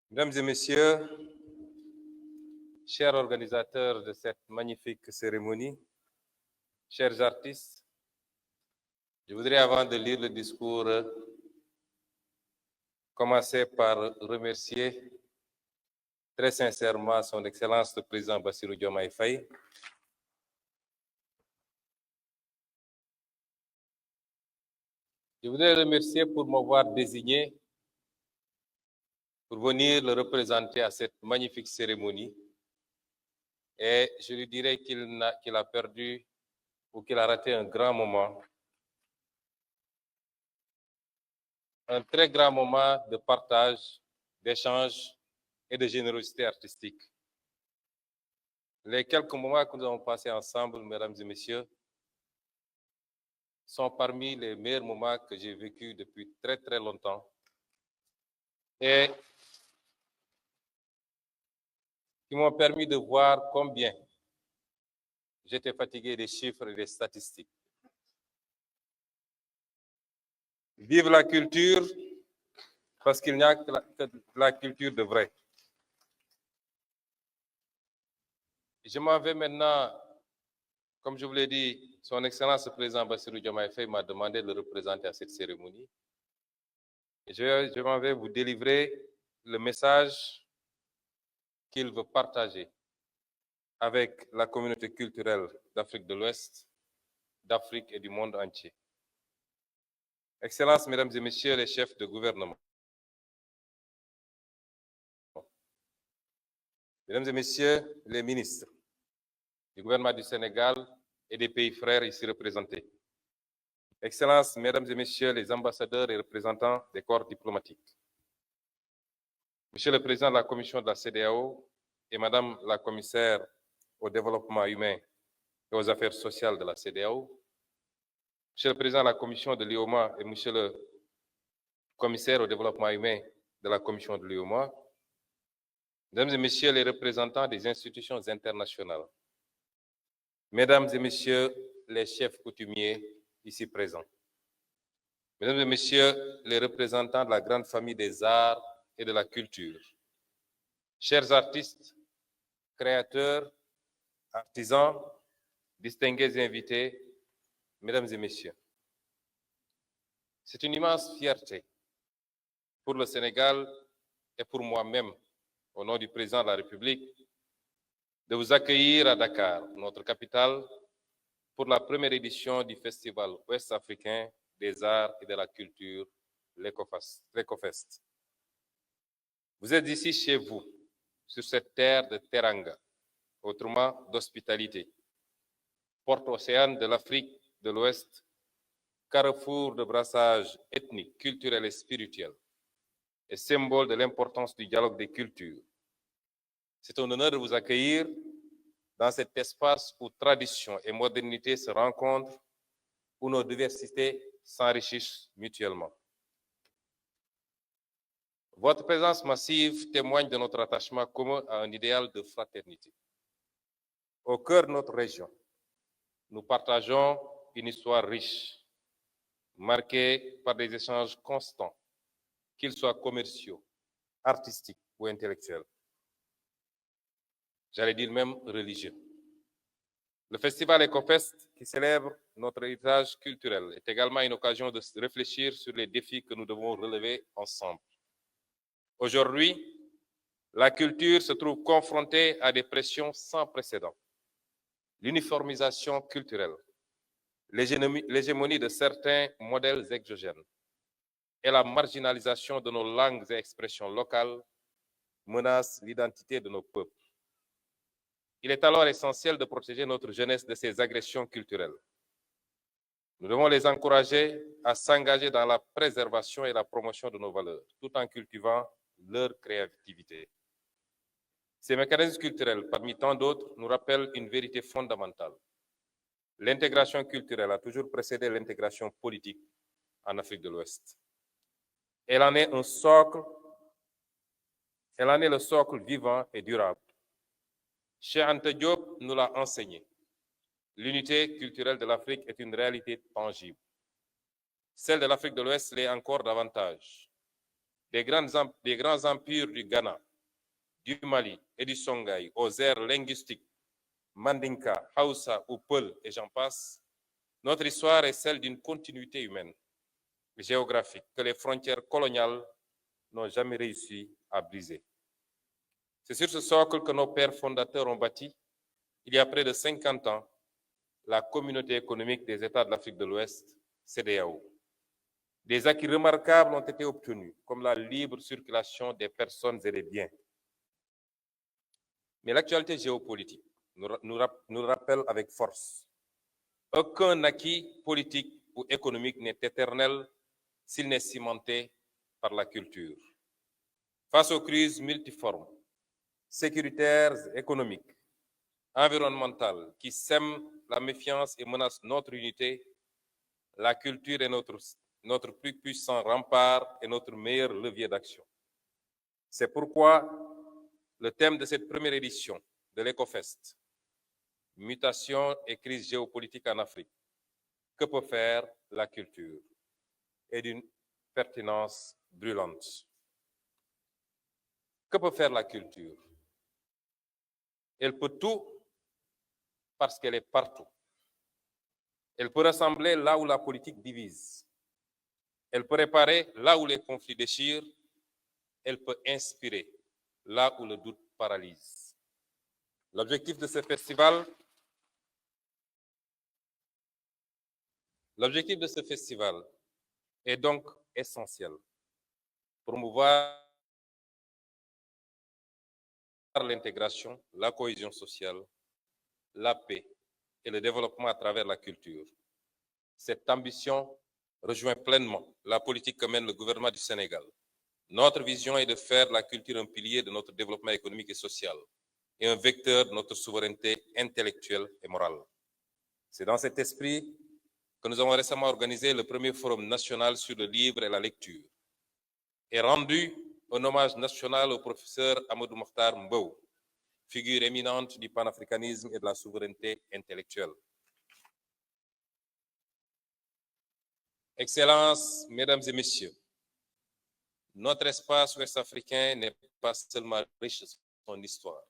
Mesdames et messieurs, chers organisateurs de cette magnifique cérémonie, chers artistes, je voudrais, avant de lire le discours, commencer par remercier très sincèrement Son Excellence le Président Bassirou Diomaye Faye Je voudrais le remercier pour m'avoir désigné pour venir le représenter à cette magnifique cérémonie. Et je lui dirais qu'il a perdu ou qu'il a raté un grand moment, un très grand moment de partage, d'échange et de générosité artistique. Les quelques moments que nous avons passés ensemble, mesdames et messieurs, sont parmi les meilleurs moments que j'ai vécus depuis très très longtemps et qui m'ont permis de voir combien j'étais fatigué des chiffres et des statistiques. Vive la culture, parce qu'il n'y a que la culture de vrai. Je m'en vais maintenant, comme je vous l'ai dit, Son Excellence le Président Bassirou Diomaye Faye m'a demandé de le représenter à cette cérémonie. Et je m'en vais vous délivrer le message qu'il veut partager avec la communauté culturelle d'Afrique de l'Ouest, d'Afrique et du monde entier. Excellences, Mesdames et Messieurs les chefs de gouvernement, Mesdames et Messieurs les ministres du gouvernement du Sénégal et des pays frères ici représentés, Excellences, Mesdames et Messieurs les ambassadeurs et représentants des corps diplomatiques, Monsieur le Président de la Commission de la CEDEAO et Madame la Commissaire au développement humain et aux affaires sociales de la CEDEAO, Monsieur le Président de la Commission de l'UOMA et Monsieur le Commissaire au développement humain de la Commission de l'UOMA, Mesdames et Messieurs les représentants des institutions internationales, Mesdames et Messieurs les chefs coutumiers ici présents, Mesdames et Messieurs les représentants de la grande famille des arts et de la culture, chers artistes, créateurs, artisans, distingués invités, Mesdames et Messieurs, c'est une immense fierté pour le Sénégal et pour moi-même, au nom du Président de la République, de vous accueillir à Dakar, notre capitale, pour la première édition du Festival ouest-africain des arts et de la culture, l'EcoFest. Vous êtes ici chez vous, sur cette terre de Teranga, autrement d'hospitalité, porte océane de l'Afrique de l'Ouest, carrefour de brassage ethnique, culturel et spirituel, et symbole de l'importance du dialogue des cultures. C'est un honneur de vous accueillir dans cet espace où tradition et modernité se rencontrent, où nos diversités s'enrichissent mutuellement. Votre présence massive témoigne de notre attachement commun à un idéal de fraternité. Au cœur de notre région, nous partageons une histoire riche, marquée par des échanges constants, qu'ils soient commerciaux, artistiques ou intellectuels. J'allais dire même religieux. Le festival EcoFest, qui célèbre notre héritage culturel, est également une occasion de réfléchir sur les défis que nous devons relever ensemble. Aujourd'hui, la culture se trouve confrontée à des pressions sans précédent. L'uniformisation culturelle, l'hégémonie de certains modèles exogènes et la marginalisation de nos langues et expressions locales menacent l'identité de nos peuples. Il est alors essentiel de protéger notre jeunesse de ces agressions culturelles. Nous devons les encourager à s'engager dans la préservation et la promotion de nos valeurs, tout en cultivant leur créativité. Ces mécanismes culturels, parmi tant d'autres, nous rappellent une vérité fondamentale. L'intégration culturelle a toujours précédé l'intégration politique en Afrique de l'Ouest. Elle en est le socle vivant et durable. Cheikh Anta Diop nous l'a enseigné. L'unité culturelle de l'Afrique est une réalité tangible. Celle de l'Afrique de l'Ouest l'est encore davantage. des grands empires du Ghana, du Mali et du Songhai aux aires linguistiques Mandinka, Hausa ou Peul et j'en passe, notre histoire est celle d'une continuité humaine et géographique que les frontières coloniales n'ont jamais réussi à briser. C'est sur ce socle que nos pères fondateurs ont bâti, il y a près de 50 ans, la Communauté économique des États de l'Afrique de l'Ouest, CEDEAO. Des acquis remarquables ont été obtenus, comme la libre circulation des personnes et des biens. Mais l'actualité géopolitique nous rappelle avec force: aucun acquis politique ou économique n'est éternel s'il n'est cimenté par la culture. Face aux crises multiformes, sécuritaires, économiques, environnementales, qui sèment la méfiance et menacent notre unité, la culture est notre plus puissant rempart et notre meilleur levier d'action. C'est pourquoi le thème de cette première édition de l'EcoFest, Mutation et crise géopolitique en Afrique, que peut faire la culture, est d'une pertinence brûlante. Que peut faire la culture? Elle peut tout parce qu'elle est partout. Elle peut rassembler là où la politique divise. Elle peut réparer là où les conflits déchirent. Elle peut inspirer là où le doute paralyse. L'objectif de ce festival est donc essentiel: promouvoir l'intégration, la cohésion sociale, la paix et le développement à travers la culture. Cette ambition rejoint pleinement la politique que mène le gouvernement du Sénégal. Notre vision est de faire la culture un pilier de notre développement économique et social et un vecteur de notre souveraineté intellectuelle et morale. C'est dans cet esprit que nous avons récemment organisé le premier forum national sur le livre et la lecture et rendu un hommage national au professeur Amadou Mokhtar Mbow, figure éminente du panafricanisme et de la souveraineté intellectuelle. Excellences, Mesdames et Messieurs, notre espace ouest-africain n'est pas seulement riche de son histoire.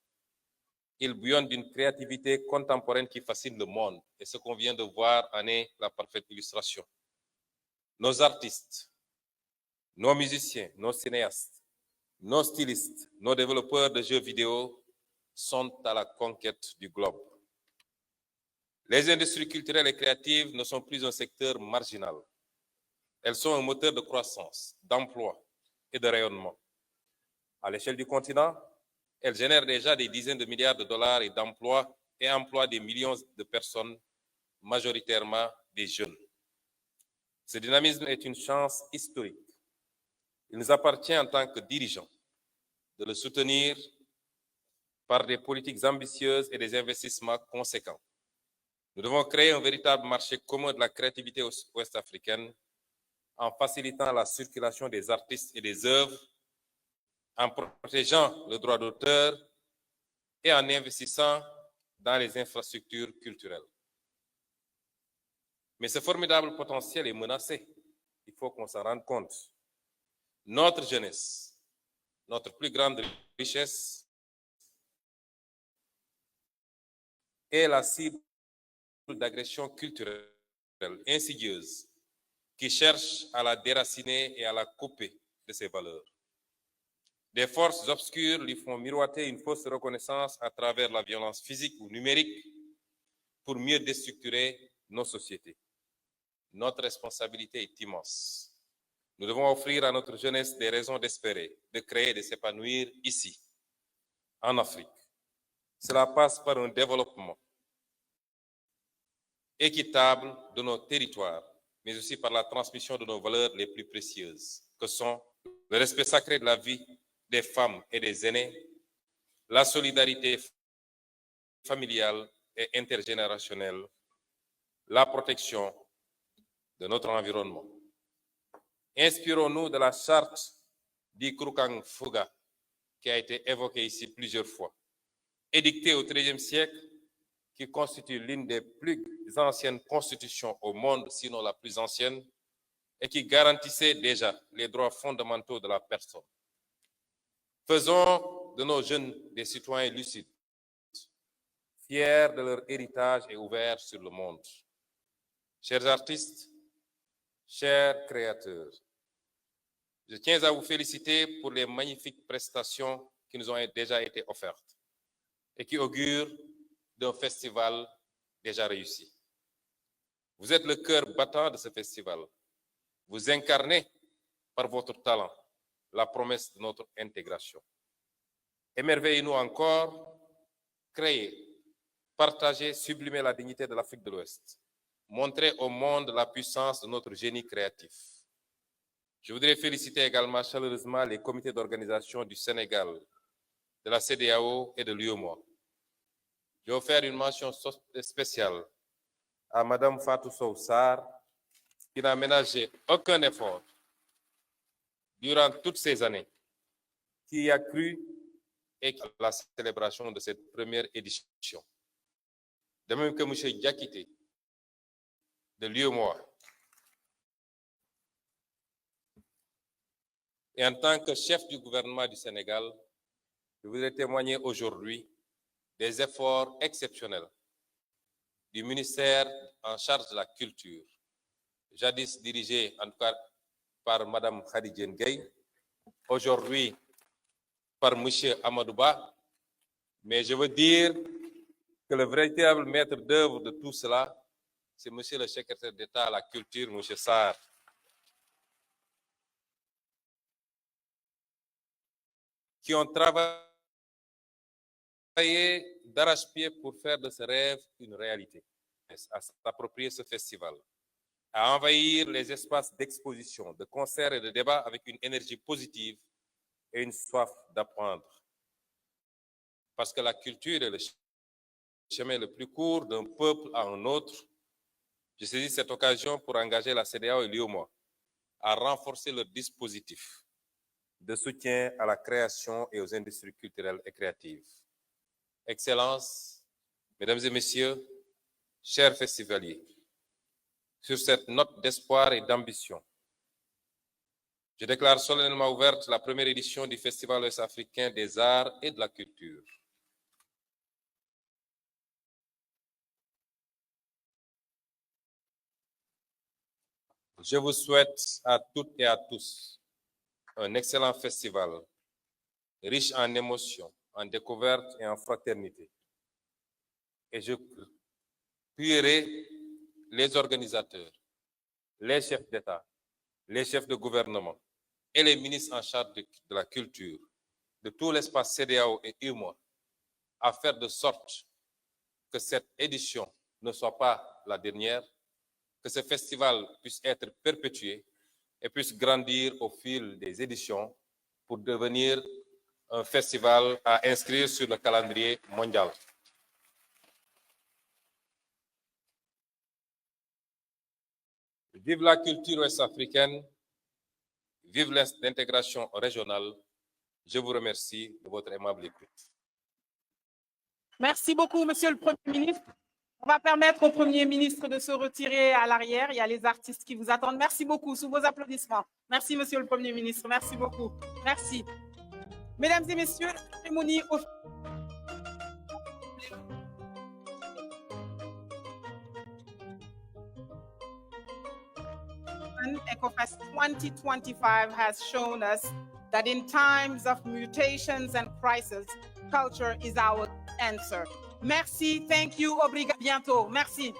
Il bouillonne d'une créativité contemporaine qui fascine le monde, et ce qu'on vient de voir en est la parfaite illustration. Nos artistes, nos musiciens, nos cinéastes, nos stylistes, nos développeurs de jeux vidéo sont à la conquête du globe. Les industries culturelles et créatives ne sont plus un secteur marginal. Elles sont un moteur de croissance, d'emploi et de rayonnement. À l'échelle du continent, elles génèrent déjà des dizaines de milliards de dollars et d'emplois et emploient des millions de personnes, majoritairement des jeunes. Ce dynamisme est une chance historique. Il nous appartient en tant que dirigeants de le soutenir par des politiques ambitieuses et des investissements conséquents. Nous devons créer un véritable marché commun de la créativité ouest-africaine en facilitant la circulation des artistes et des œuvres, en protégeant le droit d'auteur et en investissant dans les infrastructures culturelles. Mais ce formidable potentiel est menacé. Il faut qu'on s'en rende compte. Notre jeunesse, notre plus grande richesse, est la cible d'agressions culturelles insidieuses qui cherchent à la déraciner et à la couper de ses valeurs. Des forces obscures lui font miroiter une fausse reconnaissance à travers la violence physique ou numérique pour mieux déstructurer nos sociétés. Notre responsabilité est immense. Nous devons offrir à notre jeunesse des raisons d'espérer, de créer et de s'épanouir ici, en Afrique. Cela passe par un développement équitable de nos territoires, mais aussi par la transmission de nos valeurs les plus précieuses, que sont le respect sacré de la vie des femmes et des aînés, la solidarité familiale et intergénérationnelle, la protection de notre environnement. Inspirons-nous de la charte d'Ikrukang Fuga, qui a été évoquée ici plusieurs fois, édictée au XIIIe siècle, qui constitue l'une des plus anciennes constitutions au monde, sinon la plus ancienne, et qui garantissait déjà les droits fondamentaux de la personne. Faisons de nos jeunes des citoyens lucides, fiers de leur héritage et ouverts sur le monde. Chers artistes, chers créateurs, je tiens à vous féliciter pour les magnifiques prestations qui nous ont déjà été offertes et qui augurent d'un festival déjà réussi. Vous êtes le cœur battant de ce festival. Vous incarnez par votre talent la promesse de notre intégration. Émerveillez-nous encore, créez, partagez, sublimez la dignité de l'Afrique de l'Ouest. Montrez au monde la puissance de notre génie créatif. Je voudrais féliciter également chaleureusement les comités d'organisation du Sénégal, de la CEDEAO et de l'UEMOA. Je vais faire une mention spéciale à Madame Fatou Sow Sarr, qui n'a ménagé aucun effort durant toutes ces années, qui a cru et à la célébration de cette première édition. De même que M. Diakité de l'UEMOA. Et en tant que chef du gouvernement du Sénégal, je voudrais témoigner aujourd'hui des efforts exceptionnels du ministère en charge de la culture, jadis dirigé en tout cas par Mme Khadija Ndiaye, aujourd'hui par M. Amadouba, mais je veux dire que le véritable maître d'œuvre de tout cela, c'est M. le secrétaire d'État à la culture, M. Sarr. Qui ont travaillé d'arrache-pied pour faire de ce rêve une réalité, à s'approprier ce festival, à envahir les espaces d'exposition, de concerts et de débats avec une énergie positive et une soif d'apprendre. Parce que la culture est le chemin le plus court d'un peuple à un autre. Je saisis cette occasion pour engager la CEDEAO et l'UEMOA à renforcer leur dispositif de soutien à la création et aux industries culturelles et créatives. Excellences, Mesdames et Messieurs, chers festivaliers, sur cette note d'espoir et d'ambition, je déclare solennellement ouverte la première édition du Festival ouest-africain des arts et de la culture. Je vous souhaite à toutes et à tous un excellent festival, riche en émotions, en découvertes et en fraternité. Et je prierai les organisateurs, les chefs d'État, les chefs de gouvernement et les ministres en charge de la culture, de tout l'espace CEDEAO et UEMOA, à faire de sorte que cette édition ne soit pas la dernière, que ce festival puisse être perpétué et puisse grandir au fil des éditions pour devenir un festival à inscrire sur le calendrier mondial. Vive la culture ouest-africaine, vive l'intégration régionale. Je vous remercie de votre aimable écoute. Merci beaucoup, Monsieur le Premier ministre. On va permettre au Premier ministre de se retirer à l'arrière. Il y a les artistes qui vous attendent. Merci beaucoup, sous vos applaudissements. Merci, Monsieur le Premier ministre. Merci beaucoup. Merci. Mesdames et Messieurs, la cérémonie EcoFest 2025 has shown us that in times of mutations and crisis, culture is our answer. Merci, thank you, obrigado, bientôt. Merci.